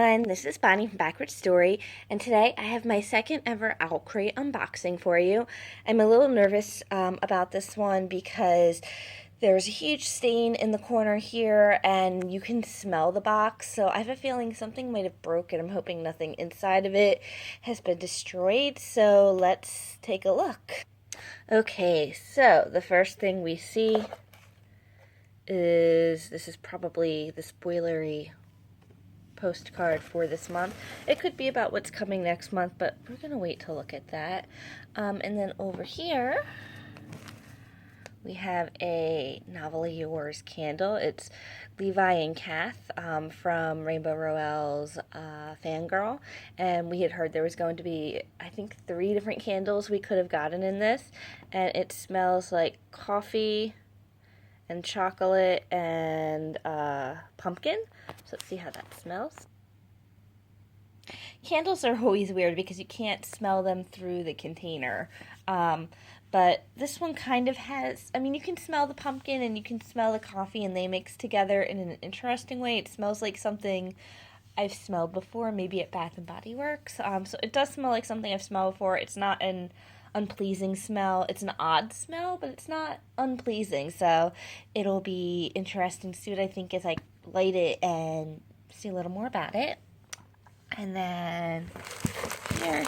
everyone, this is Bonnie from Backward Story, and today I have my second ever Owlcrate unboxing for you. I'm a little nervous about this one because there's a huge stain in the corner here and you can smell the box, so I have a feeling something might have broken. I'm hoping nothing inside of it has been destroyed, so let's take a look. Okay, so the first thing we see is, this is probably the spoilery postcard for this month. It could be about what's coming next month, but we're gonna wait to look at that. And then over here we have a Novel Yours candle. It's Levi and Kath from Rainbow Roelle's Fangirl, and we had heard there was going to be, I think, 3 different candles we could have gotten in this, and it smells like coffee and chocolate and pumpkin. So let's see how that smells. Candles are always weird because you can't smell them through the container. But this one kind of has, I mean, you can smell the pumpkin and you can smell the coffee, and they mix together in an interesting way. It smells like something I've smelled before, maybe at Bath and Body Works. So it does smell like something I've smelled before. It's not an unpleasing smell. It's an odd smell, but it's not unpleasing. So it'll be interesting to see what I think as I light it and see a little more about it. And then here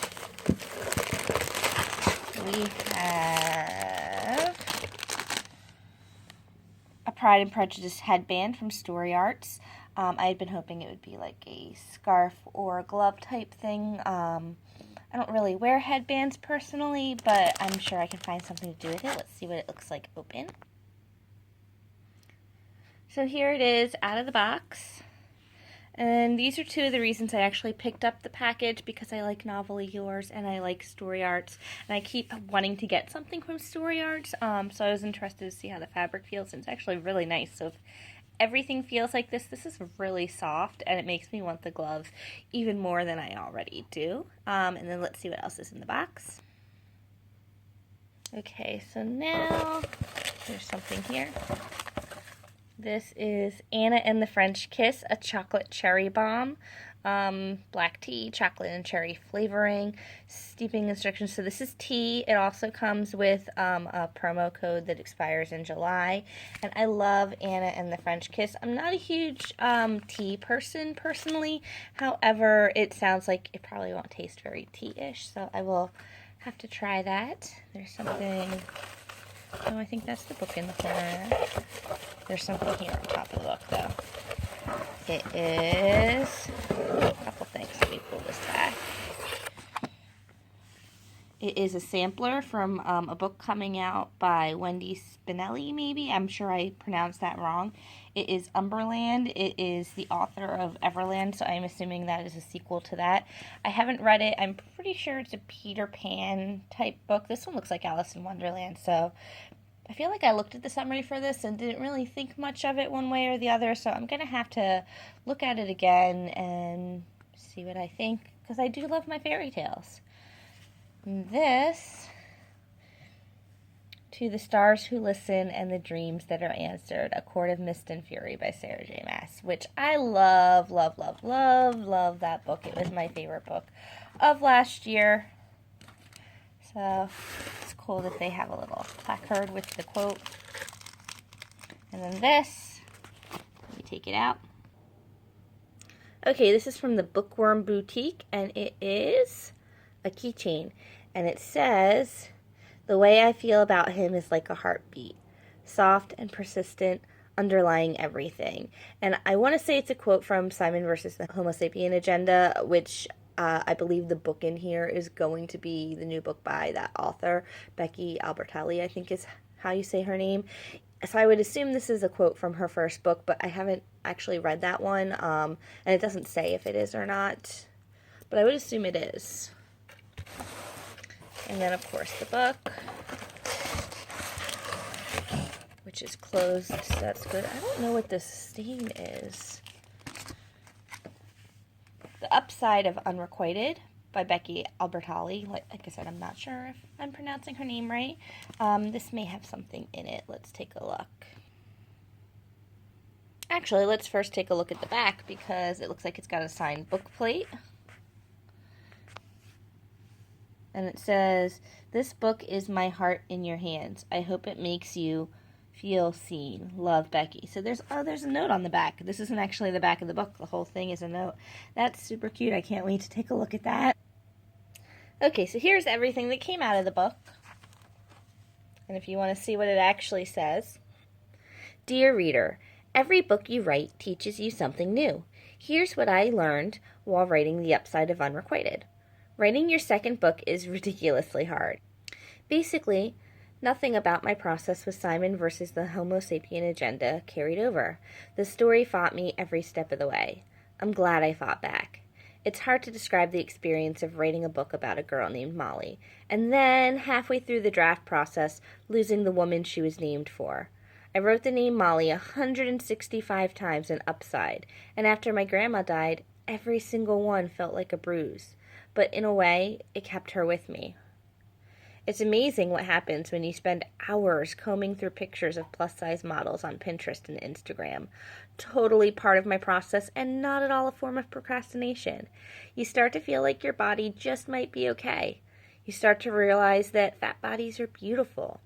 we have a Pride and Prejudice headband from Storiarts. I had been hoping it would be like a scarf or a glove type thing. I don't really wear headbands personally, but I'm sure I can find something to do with it. Let's see what it looks like open. So here it is out of the box. And these are 2 of the reasons I actually picked up the package, because I like Novel Yours and I like Storiarts, and I keep wanting to get something from Storiarts. So I was interested to see how the fabric feels, and it's actually really nice. So if everything feels like this is really soft, and it makes me want the gloves even more than I already do. And then let's see what else is in the box. Okay, so now there's something here. This is Anna and the French Kiss, a chocolate cherry bomb. Black tea, chocolate and cherry flavoring, steeping instructions. So this is tea. It also comes with a promo code that expires in July. And I love Anna and the French Kiss. I'm not a huge tea person personally. However, it sounds like it probably won't taste very tea-ish. So I will have to try that. There's something... Oh, I think that's the book in the corner. There's something here on top of the book, though. It is a couple things. Let me pull this back. It is a sampler from a book coming out by Wendy Spinelli, maybe. I'm sure I pronounced that wrong. It is Umberland. It is the author of Everland, so I'm assuming that is a sequel to that. I haven't read it. I'm pretty sure it's a Peter Pan type book. This one looks like Alice in Wonderland, so I feel like I looked at the summary for this and didn't really think much of it one way or the other, so I'm going to have to look at it again and see what I think, because I do love my fairy tales. And this, To the Stars Who Listen and the Dreams That Are Answered, A Court of Mist and Fury by Sarah J. Maas, which I love, love, love, love, love that book. It was my favorite book of last year. So it's cool that they have a little placard with the quote. And then this, let me take it out. Okay, this is from the Bookworm Boutique, and it is a keychain. And it says, "The way I feel about him is like a heartbeat, soft and persistent, underlying everything." And I want to say it's a quote from Simon versus the Homo Sapien Agenda, which I believe the book in here is going to be the new book by that author, Becky Albertalli, I think is how you say her name. So I would assume this is a quote from her first book, but I haven't actually read that one, and it doesn't say if it is or not, but I would assume it is. And then, of course, the book, which is closed, so that's good. I don't know what this stain is. The Upside of Unrequited by Becky Albertalli. Like I said, I'm not sure if I'm pronouncing her name right. This may have something in it. Let's take a look. Actually, let's first take a look at the back because it looks like it's got a signed book plate. And it says, "This book is my heart in your hands. I hope it makes you feel seen. Love, Becky." So there's a note on the back. This isn't actually the back of the book. The whole thing is a note. That's super cute. I can't wait to take a look at that. Okay, so here's everything that came out of the book. And if you want to see what it actually says. "Dear reader, every book you write teaches you something new. Here's what I learned while writing The Upside of Unrequited. Writing your second book is ridiculously hard. Basically, nothing about my process with Simon versus the Homo sapien agenda carried over. The story fought me every step of the way. I'm glad I fought back. It's hard to describe the experience of writing a book about a girl named Molly, and then, halfway through the draft process, losing the woman she was named for. I wrote the name Molly 165 times in Upside, and after my grandma died, every single one felt like a bruise. But in a way, it kept her with me. It's amazing what happens when you spend hours combing through pictures of plus-size models on Pinterest and Instagram. Totally part of my process and not at all a form of procrastination. You start to feel like your body just might be okay. You start to realize that fat bodies are beautiful.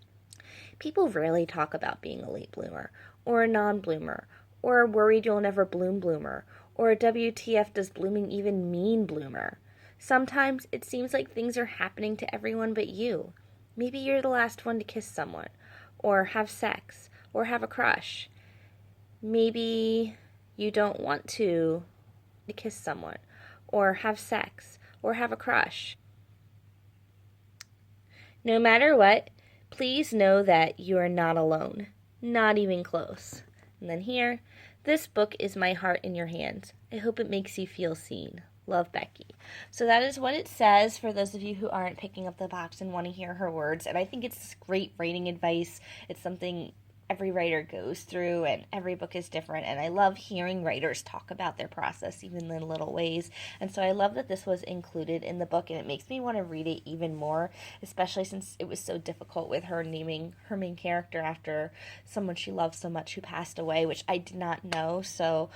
People rarely talk about being a late bloomer, or a non-bloomer, or a worried you'll never bloom bloomer, or a WTF does blooming even mean bloomer. Sometimes it seems like things are happening to everyone but you. Maybe you're the last one to kiss someone, or have sex, or have a crush. Maybe you don't want to kiss someone, or have sex, or have a crush. No matter what, please know that you are not alone, not even close." And then here, "This book is my heart in your hands. I hope it makes you feel seen. Love, Becky." So that is what it says for those of you who aren't picking up the box and want to hear her words. And I think it's great writing advice. It's something every writer goes through, and every book is different. And I love hearing writers talk about their process, even in little ways. And so I love that this was included in the book, and it makes me want to read it even more, especially since it was so difficult with her naming her main character after someone she loved so much who passed away, which I did not know. So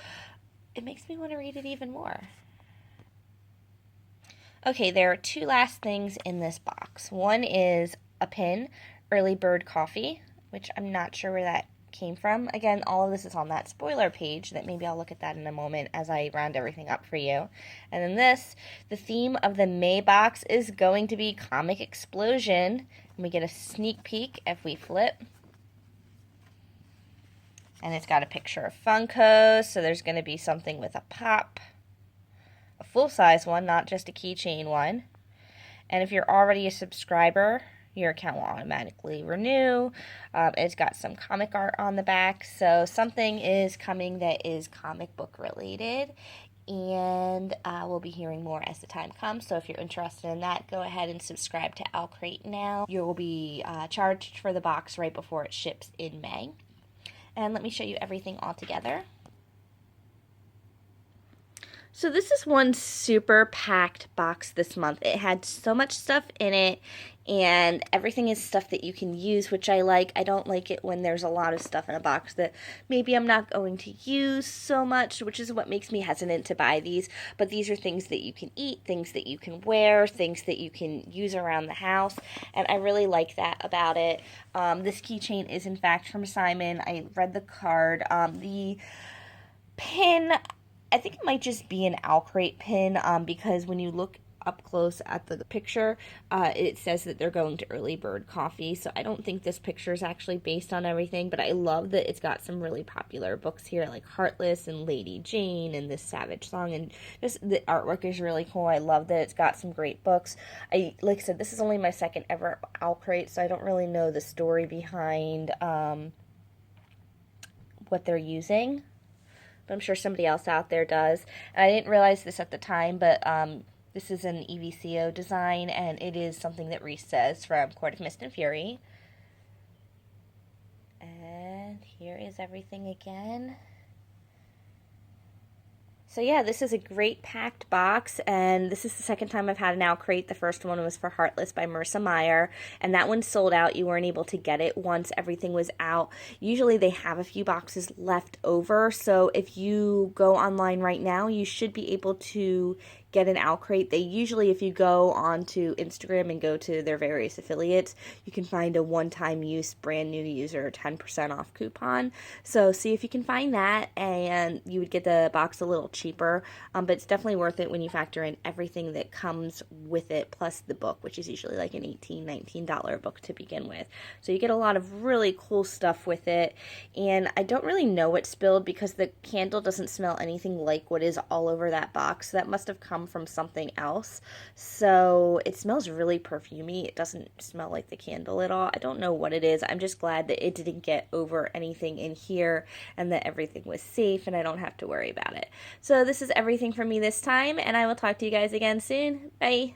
it makes me want to read it even more. Okay, there are two last things in this box. One is a pin, Early Bird Coffee, which I'm not sure where that came from. Again, all of this is on that spoiler page that maybe I'll look at that in a moment as I round everything up for you. And then this, the theme of the May box is going to be Comic Explosion. And we get a sneak peek if we flip. And it's got a picture of Funko, so there's going to be something with a pop. A full-size one, not just a keychain one. And if you're already a subscriber, your account will automatically renew. It's got some comic art on the back, so something is coming that is comic book related, and we'll be hearing more as the time comes. So if you're interested in that, go ahead and subscribe to Owlcrate now. You will be charged for the box right before it ships in May. And let me show you everything all together. So this is one super packed box this month. It had so much stuff in it, and everything is stuff that you can use, which I like. I don't like it when there's a lot of stuff in a box that maybe I'm not going to use so much, which is what makes me hesitant to buy these. But these are things that you can eat, things that you can wear, things that you can use around the house, and I really like that about it. This keychain is in fact from Simon. I read the card. The pin, I think it might just be an Owlcrate pin because when you look up close at the picture, it says that they're going to Early Bird Coffee. So I don't think this picture is actually based on everything, but I love that it's got some really popular books here like Heartless and Lady Jane and This Savage Song, and just the artwork is really cool. I love that it's got some great books. Like I said, this is only my second ever Owlcrate, so I don't really know the story behind what they're using. But I'm sure somebody else out there does. And I didn't realize this at the time, but this is an Evie Seo design, and it is something that Reese says from Court of Mist and Fury. And here is everything again. So yeah, this is a great packed box, and this is the second time I've had an Owlcrate. The first one was for Heartless by Marissa Meyer, and that one sold out. You weren't able to get it once everything was out. Usually they have a few boxes left over, so if you go online right now, you should be able to get an Owlcrate. They usually, if you go onto Instagram and go to their various affiliates, you can find a one-time use brand new user 10% off coupon. So see if you can find that, and you would get the box a little cheaper, but it's definitely worth it when you factor in everything that comes with it, plus the book, which is usually like an $18-19 book to begin with. So you get a lot of really cool stuff with it, and I don't really know what spilled because the candle doesn't smell anything like what is all over that box. So that must have come from something else. So it smells really perfumey. It doesn't smell like the candle at all. I don't know what it is. I'm just glad that it didn't get over anything in here and that everything was safe and I don't have to worry about it. So this is everything from me this time, and I will talk to you guys again soon. Bye.